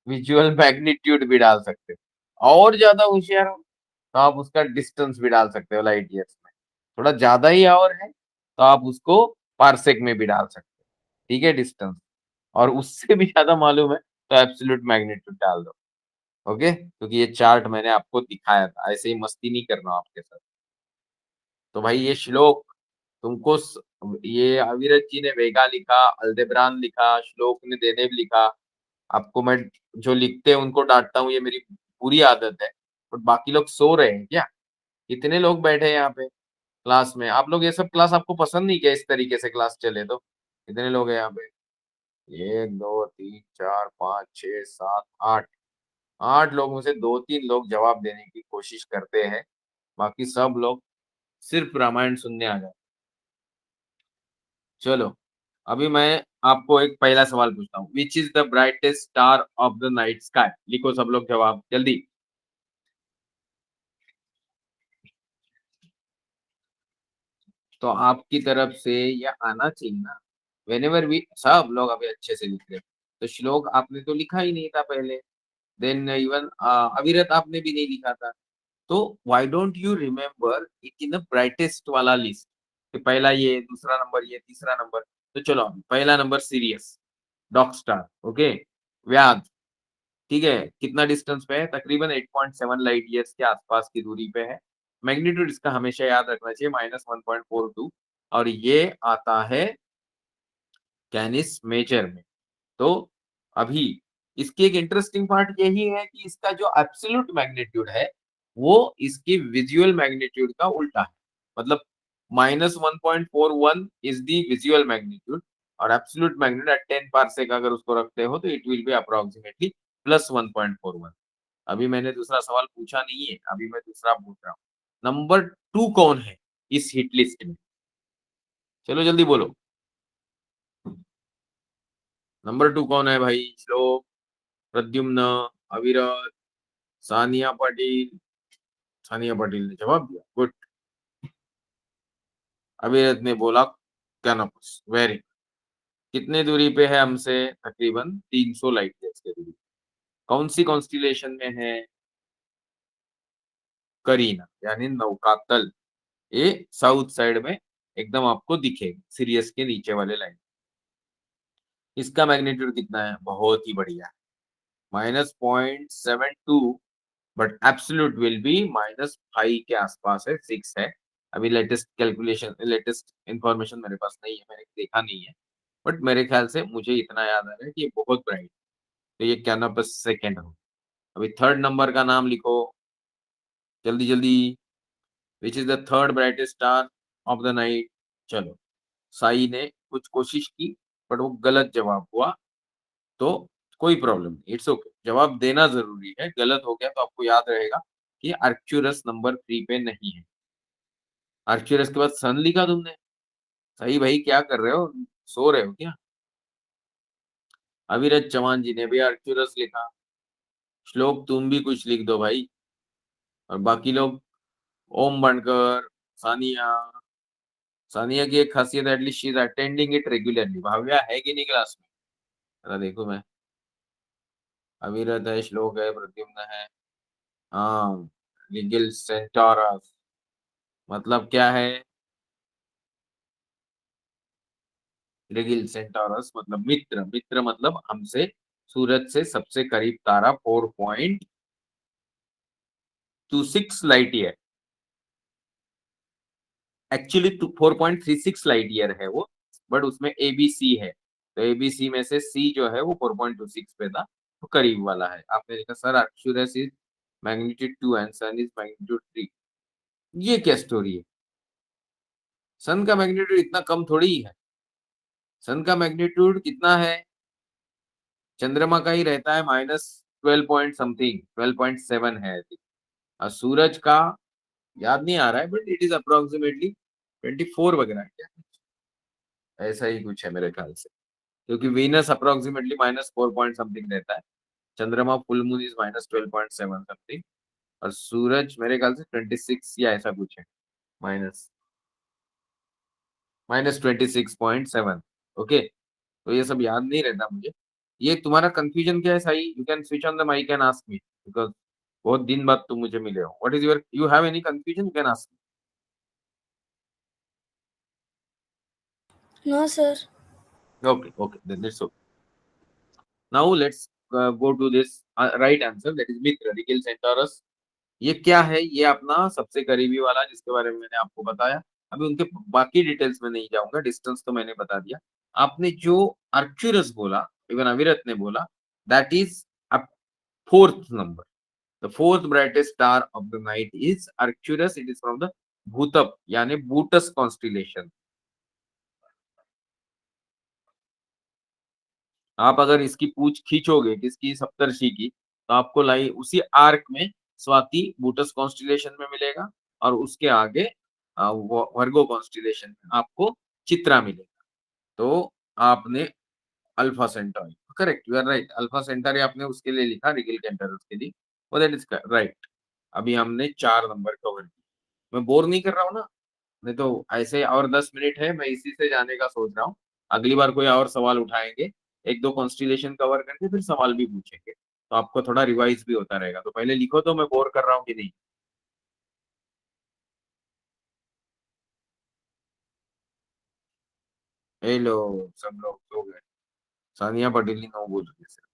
विजुअल मैग्नीट्यूड भी डाल सकते हो। और ज्यादा होशियार हो तो आप उसका डिस्टेंस भी डाल सकते हो लाइट ईयर्स में। थोड़ा ज्यादा ही और है तो आप उसको पार्सेक में भी डाल सकते हो। ठीक है, डिस्टेंस। और उससे भी ज्यादा मालूम है तो एब्सोल्यूट मैग्नीट्यूड डाल दो। ओके, क्योंकि ये चार्ट मैंने आपको दिखाया था, ऐसे ही मस्ती नहीं करना आपके साथ। तो भाई ये श्लोक तुमको ये अविरत जी ने वेगा लिखा, अल्देब्रान लिखा, श्लोक ने देदेव लिखा। आपको मैं जो लिखते हैं उनको डांटता हूँ, ये मेरी बुरी आदत है। बट बाकी लोग सो रहे हैं क्या? कितने लोग बैठे हैं यहाँ पे क्लास में? आप लोग ये सब क्लास आपको पसंद नहीं क्या? इस तरीके से क्लास चले तो कितने लोग हैं यहाँ पे? 1 2 3 4 5 6 7 8। 8 लोगों से 2 3 लोग जवाब देने की कोशिश करते हैं, बाकी सब लोग सिर्फ रामायण सुनने आ जाते। चलो, अभी मैं आपको एक पहला सवाल पूछता हूँ। Which is the brightest star of the night sky? लिखो सब लोग जवाब जल्दी। तो आपकी तरफ से ये आना चाहिए ना। वेनेवर वी सब लोग अभी अच्छे से लिख रहे हैं। तो श्लोक आपने तो लिखा ही नहीं था पहले, देन इवन अविरत आपने भी नहीं लिखा था। तो why don't you remember it in the brightest वाला लिस्ट, कि पहला ये, दूसरा नंबर ये, तीसरा नंबर। तो चलो, पहला number serious, dog star. Okay, व्याध, ठीक है, कितना डिस्टेंस पे है? तकरीबन 8.7 लाइट ईयर्स के आसपास की दूरी पे है। मैग्नीट्यूड इसका हमेशा याद रखना चाहिए, -1.42। और ये आता है कैनिस मेजर में। तो अभी इसकी एक इंटरेस्टिंग पार्ट यही है कि इसका जो एब्सोल्यूट मैग्नीट्यूड है वो इसकी विजुअल मैग्नीट्यूड का उल्टा है। मतलब -1.41 इज दी विजुअल मैग्नीट्यूड, और एब्सोल्यूट मैग्नीट्यूड एट 10 पार्सेक अगर उसको रखते हो तो इट विल बी अप्रोक्सीमेटली +1.41। अभी मैंने दूसरा सवाल पूछा नहीं है, अभी मैं दूसरा पूछ रहा हूँ। नंबर 2 कौन है इस हिट लिस्ट में? चलो जल्दी बोलो, नंबर 2 कौन है भाई? श्लोक, प्रद्युम्न, अविरत, सानिया पाटिल। सानिया पाटिल ने जवाब दिया, गुड। अविरत ने बोला कैनोपस, वेरी। कितने दूरी पे है हमसे? तकरीबन 300 लाइट ईयर्स की दूरी। कौन सी कॉन्स्टिलेशन में है? करीना, यानी नौकातल। ये साउथ साइड में एकदम आपको दिखेगा, सीरियस के नीचे वाले लाइन। इसका मैग्नीट्यूड कितना है? बहुत ही बढ़िया, -0.72। बट एब्सोल्यूट विल बी -5 के आसपास है, 6 है। अभी लेटेस्ट कैलकुलेशन, लेटेस्ट इंफॉर्मेशन मेरे पास नहीं है, मैंने देखा नहीं है। बट मेरे ख्याल से मुझे इतना याद आ रहा है कि ये बहुत ब्राइट, तो ये कैनोपस सेकंड हो। अभी थर्ड नंबर का नाम लिखो जल्दी जल्दी। Which is the third brightest star of the night? चलो, साई ने कुछ कोशिश की बट वो गलत जवाब हुआ, तो कोई प्रॉब्लम नहीं, इट्स ओके। जवाब देना जरूरी है, गलत हो गया तो आपको याद रहेगा कि आर्क्चुरस नंबर 3 पे नहीं है। आर्क्चुरस के बाद सन लिखा तुमने। सही भाई, क्या कर रहे हो? सो रहे हो क्या? अविरत चौहान जी ने भी आर्क्चुरस लिखा। श्लोक तुम भी कुछ लिख दो भाई। और बाकी लोग, ओम बनकर, सानिया। सानिया की एक खासियत, at least she is attending it regularly. Bhavya है कि नहीं क्लास में? जरा देखो मैं। अविरत है, श्लोक है, प्रद्युम्न है, हाँ, लिगिल सेंटोरस मतलब क्या है? लिगिल सेंटोरस मतलब मित्र। मित्र मतलब हमसे, सूरज से सबसे करीब तारा 4.26 light year. Actually 4.36 light year है वो, बट उसमें एबीसी है, तो एबीसी में से सी जो है वो 4.26 पे था, तो करीब वाला है। आपने देखा sir, Arcturus is magnitude 2 and sun is magnitude 3। ये क्या स्टोरी है? सन का मैग्नीट्यूड इतना कम थोड़ी ही है। सन का मैग्नीट्यूड कितना है? चंद्रमा का ही रहता है -12 पॉइंट समथिंग, 12.7 है I think। और सूरज का याद नहीं आ रहा है, बट इट इज अप्रोक्सीमेटली 24 वगैरह है क्या? ऐसा ही कुछ है मेरे ख्याल से, क्योंकि वीनस अप्रोक्सीमेटली -4 पॉइंट समथिंग रहता है। चंद्रमा, फुल मून इज -12.7 समथिंग। और सूरज मेरे ख्याल से 26 या ऐसा कुछ है, माइनस -26.7। ओके, तो ये सब याद नहीं रहता मुझे। ये तुम्हारा कंफ्यूजन क्या है Sai? You can switch on the mic and ask me, because बहुत दिन बाद तुम मुझे मिले हो। What is your, you have any confusion? You can ask. No, sir. Okay okay, then it's okay. Now let's go to this right answer, that is मित्र, Rigel Centaurus. ये क्या है? ये अपना सबसे करीबी वाला, जिसके बारे में मैंने आपको बताया। अभी उनके बाकी डिटेल्स में नहीं जाऊंगा, डिस्टेंस तो मैंने बता दिया। आपने जो आर्क्चुरस बोला, इवन अविरत ने बोला, that is a fourth number. The fourth brightest star of the night is Arcturus. It is from the Bhootap यानी बूटस कॉन्स्टिलेशन। आप अगर इसकी पूछ खींचोगे किसकी, सप्तर्षि की, तो आपको लाई उसी आर्क में स्वाति बूटस कॉन्स्टिलेशन में मिलेगा, और उसके आगे वर्गो कॉन्स्टिलेशन में आपको चित्रा मिलेगा। तो आपने alpha Centauri, correct, you are right. Alpha Centauri आपने उसके लिए लिखा, रिगेल कैंटरस के लिए, वो दैट इज राइट। अभी हमने 4 नंबर कवर किए। मैं बोर नहीं कर रहा हूँ ना? नहीं तो ऐसे और 10 मिनट है, मैं इसी से जाने का सोच रहा हूँ। अगली बार कोई और सवाल उठाएंगे, एक दो कॉन्स्टिलेशन कवर करके फिर सवाल भी पूछेंगे, तो आपको थोड़ा रिवाइज भी होता रहेगा। तो पहले लिखो तो मैं बोर कर रहा हूँ कि नहीं। हेलो, सब लोग सो गए। सानिया पटेल ही नो बोल रही है सिर्फ,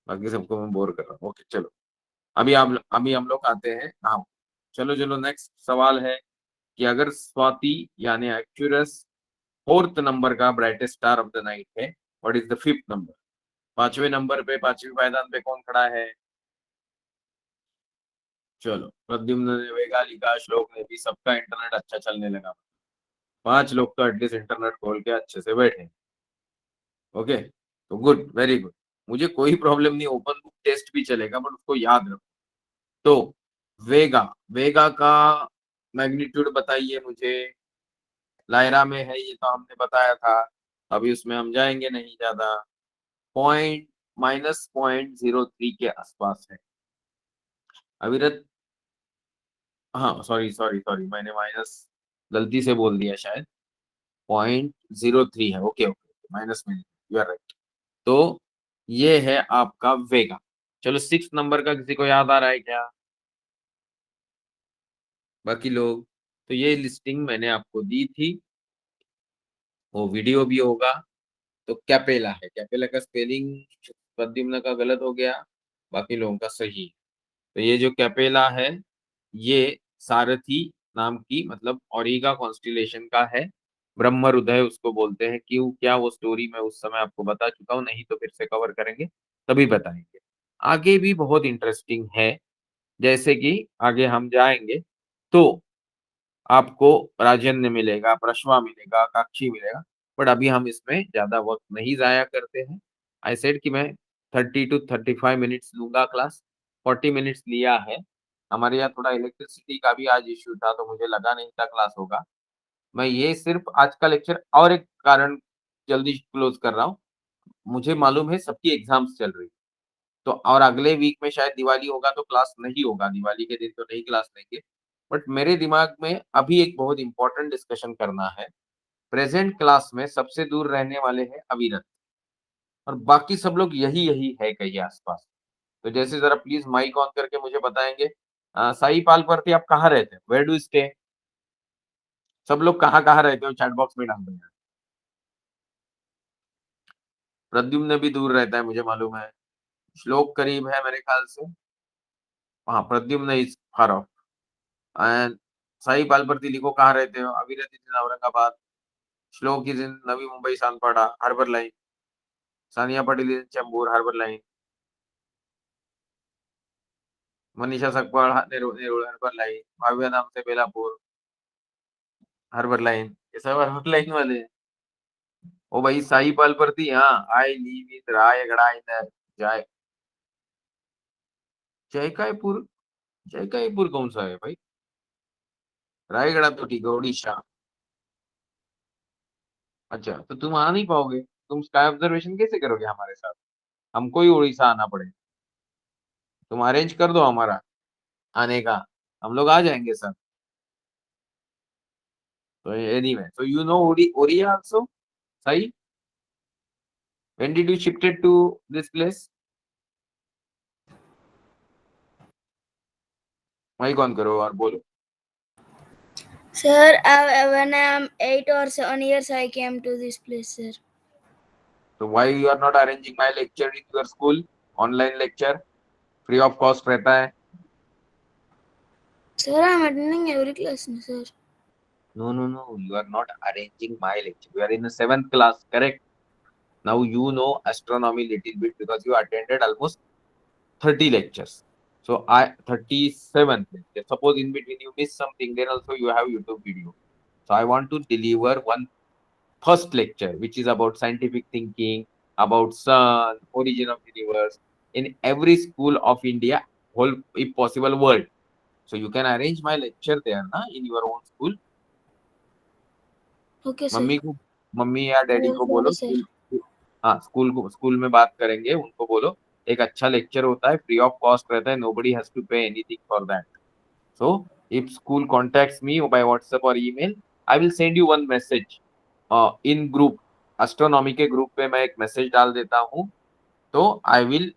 बाकी सबको मैं बोर कर रहा हूँ। ओके चलो, अभी हम लोग आते हैं। हाँ, चलो चलो, नेक्स्ट सवाल है कि अगर स्वाति यानी एक्चुरस फोर्थ नंबर का brightest star of the night है, what is the fifth number? पांचवें नंबर पे, पांचवी पायदान पे कौन खड़ा है? चलो, प्रद्युम्न ने, वेगा लिखा, श्लोक ने भी, सबका इंटरनेट अच्छा चलने लगा। 5 लोग तो एटलीस्ट इंटरनेट खोल के अच्छे से बैठे। ओके, तो गुड, वेरी गुड। मुझे कोई प्रॉब्लम नहीं, ओपन बुक टेस्ट भी चलेगा, बट उसको याद रखो। तो वेगा, वेगा का मैग्नीट्यूड बताइए मुझे। लायरा में है ये तो हमने बताया था, अभी उसमें हम जाएंगे नहीं ज्यादा। पॉइंट -0.03 के आसपास है अविरत। हाँ, सॉरी सॉरी सॉरी, मैंने माइनस गलती से बोल दिया शायद। 0.03 है, ओके ओके, माइनस में, यू आर राइट। तो ये है आपका वेगा। चलो, 6 नंबर का किसी को याद आ रहा है क्या, बाकी लोग? तो ये लिस्टिंग मैंने आपको दी थी, वो वीडियो भी होगा। तो कैपेला है, कैपेला का स्पेलिंग प्रद्युम्न का गलत हो गया, बाकी लोगों का सही। तो ये जो कैपेला है, ये सारथी नाम की, मतलब ओरिगा कॉन्स्टिलेशन का है। ब्रह्म हृदय उसको बोलते हैं। क्यों, क्या, वो स्टोरी मैं उस समय आपको बता चुका हूँ, नहीं तो फिर से कवर करेंगे, तभी बताएंगे। आगे भी बहुत इंटरेस्टिंग है, जैसे कि आगे हम जाएंगे तो आपको राजन्य मिलेगा, प्रश्वा मिलेगा, काक्षी मिलेगा, बट अभी हम इसमें ज्यादा वक्त नहीं जाया करते हैं। आई सेड कि मैं 30 to 35 मिनट्स लूंगा क्लास। 40 मिनट्स लिया है। हमारे यहाँ थोड़ा इलेक्ट्रिसिटी का भी आज इश्यू था, तो मुझे लगा नहीं था क्लास होगा। मैं ये सिर्फ आज का लेक्चर और एक कारण जल्दी क्लोज कर रहा हूँ। मुझे मालूम है सबकी एग्जाम्स चल रही, तो और अगले वीक में शायद दिवाली होगा, तो क्लास नहीं होगा, दिवाली के दिन तो नहीं क्लास लेंगे। बट मेरे दिमाग में अभी एक बहुत इंपॉर्टेंट डिस्कशन करना है। प्रेजेंट क्लास में सबसे दूर रहने वाले हैं अविरत, और बाकी सब लोग यही यही है कहीं आसपास। तो जैसे जरा प्लीज माइक ऑन करके मुझे बताएंगे, साई पाल परती आप कहाँ रहते हैं, वेयर डू स्टे? सब लोग कहाँ कहाँ रहते हो, चैट बॉक्स में डाल दो यार। प्रद्युम्न भी दूर रहता है, मुझे मालूम है। श्लोक करीब है मेरे ख्याल से। हाँ, Pradyumna is far off. And Sai Palparti लिखो कहाँ रहते हो। Avirat is in Aurangabad, Shlok is in Navi Mumbai Sanpada harbour line, Sania Patel is in Chembur harbour line, Manisha Sakpal Nerul harbour line, Bhavya नाम से बेलापुर हार्बर लाइन, ये सब हार्बर लाइन वाले हैं। ओ भाई, साई पालपर्ती, हाँ, आई लिव इन रायगढ़ इन जय जयकायपुर। जयकायपुर कौन सा है भाई? रायगढ़ तो ठीक है, उड़ीसा। अच्छा, तो तुम आ नहीं पाओगे, तुम स्काई ऑब्जर्वेशन कैसे करोगे हमारे साथ? हमको ही उड़ीसा आना पड़ेगा। तुम अरेंज कर दो हमारा आने का, हम लोग आ जाएंगे सर। तो anyway, so you know Oriya also, Sai? When did you shifted to this place? Mic on करो और बोलो। Sir, when I am 8 or 7 years, I came to this place, sir. So why you are not arranging my lecture in your school? Online lecture, free of cost रहता है. Sir, I'm attending every class, no, sir. No, you are not arranging my lecture. You are in the 7th class, correct? Now you know astronomy little bit because you attended almost 30 lectures. So 37th lecture. Suppose in between you miss something, then also you have YouTube video. So I want to deliver one first lecture, which is about scientific thinking, about sun, origin of universe, in every school of India, whole if possible world. So you can arrange my lecture there, na, in your own school. Okay, sir. Mummy या daddy को बोलो, Sir. हाँ school में बात करेंगे, उनको बोलो एक अच्छा लेक्चर होता है, फ्री ऑफ कॉस्ट रहता है, nobody has to pay anything for that. So if school contacts me by WhatsApp or email, I will send you one message in group. Astronomy के ग्रुप पे मैं एक मैसेज डाल देता हूँ, तो I will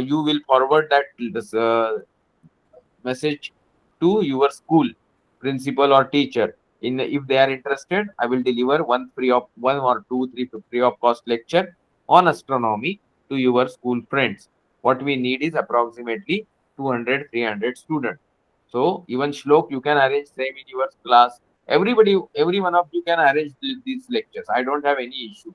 you will forward that message to your school principal or teacher. In if they are interested, I will deliver one or two three free of cost lecture on astronomy to your school friends. What we need is approximately 200-300 students. So even Shlok, you can arrange same in your class. Every one of you can arrange these lectures. I don't have any issue.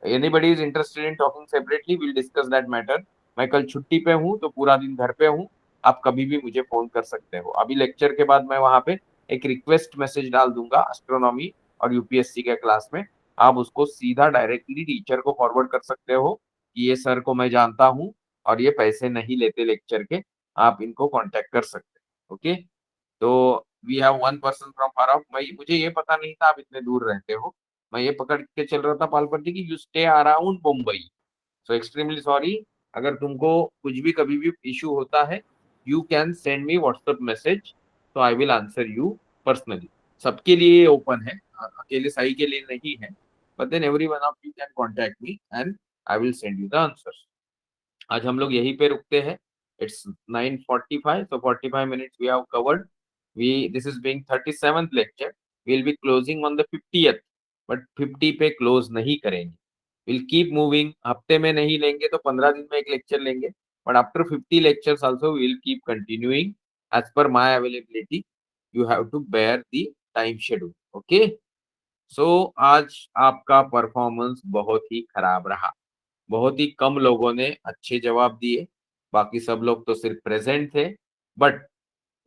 Anybody is interested in talking separately, we'll discuss that matter. मैं कल छुट्टी पे हूँ, तो पूरा दिन घर पे हूँ, आप कभी भी मुझे फोन कर सकते हो. अभी लेक्चर के बाद मैं वहां पे एक रिक्वेस्ट मैसेज डाल दूंगा एस्ट्रोनॉमी और यूपीएससी के क्लास में. आप उसको सीधा डायरेक्टली टीचर को फॉरवर्ड कर सकते हो कि ये सर को मैं जानता हूँ और ये पैसे नहीं लेते लेक्चर के, आप इनको कांटेक्ट कर सकते हो. ओके, तो we have one person from far off. मुझे ये पता नहीं था आप इतने दूर रहते हो. मैं ये पकड़ के चल रहा था पालपट्टी की you stay around Mumbai. So extremely sorry. अगर तुमको कुछ भी कभी भी इशू होता है, you can send me WhatsApp message, तो I will answer you personally. सबके लिए ओपन है, अकेले साई के लिए नहीं है. But then every one of you can contact me and I will send you the answers. आज हम लोग यहीं पे रुकते हैं. It's 9:45, so 45 minutes we have covered. This is being 37th lecture. We'll be closing on the 50th, but 50 पे close नहीं करेंगे. We'll keep moving. हफ्ते में नहीं लेंगे तो 15 दिन में एक लेक्चर लेंगे, but after 50 lectures also we will keep continuing as per my availability. You have to bear the time schedule. Okay? So आज आपका परफॉर्मेंस बहुत ही खराब रहा. बहुत ही कम लोगों ने अच्छे जवाब दिए, बाकी सब लोग तो सिर्फ प्रेजेंट थे. बट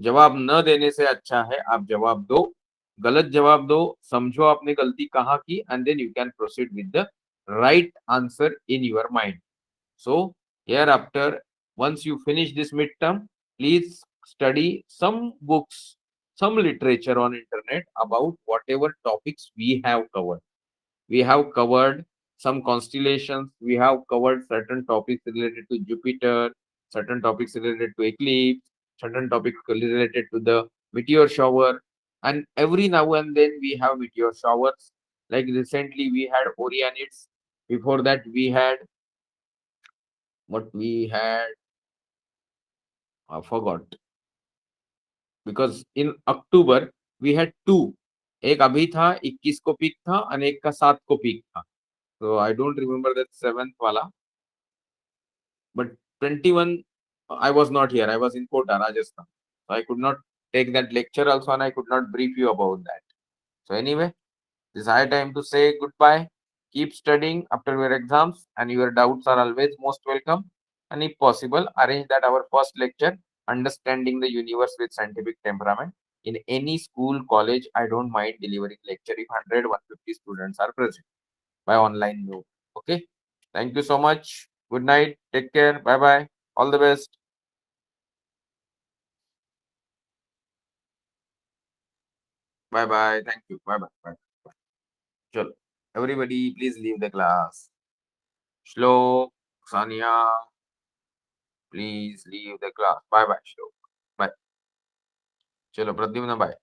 जवाब न देने से अच्छा है आप जवाब दो, गलत जवाब दो, समझो आपने गलती कहाँ की, and then you can proceed with the right answer in your mind. So hereafter, once you finish this midterm, please study some books, some literature on internet about whatever topics we have covered. We have covered some constellations, we have covered certain topics related to Jupiter, certain topics related to eclipse, certain topics related to the meteor shower, and every now and then we have meteor showers. Like recently we had Orionids, before that we had what we had, I forgot, because in October we had two. एक अभी था 21 को peak था और एक का 7 को peak था. So I don't remember that 7th wala, but 21 I was not here. I was in Kota, Rajasthan. So I could not take that lecture also, and I could not brief you about that. So anyway, this is high time to say goodbye. Keep studying after your exams, and your doubts are always most welcome. And if possible, arrange that our first lecture, Understanding the Universe with Scientific Temperament, in any school, college. I don't mind delivering lecture if 100-150 students are present by online mode. Okay. Thank you so much. Good night. Take care. Bye bye. All the best. Bye bye. Thank you. Bye bye. Bye bye. Chalo. Everybody, please leave the class. Shlok, Sania, please leave the class. Bye bye. Shlok. Bye. Chalo. Pradyumna, bye.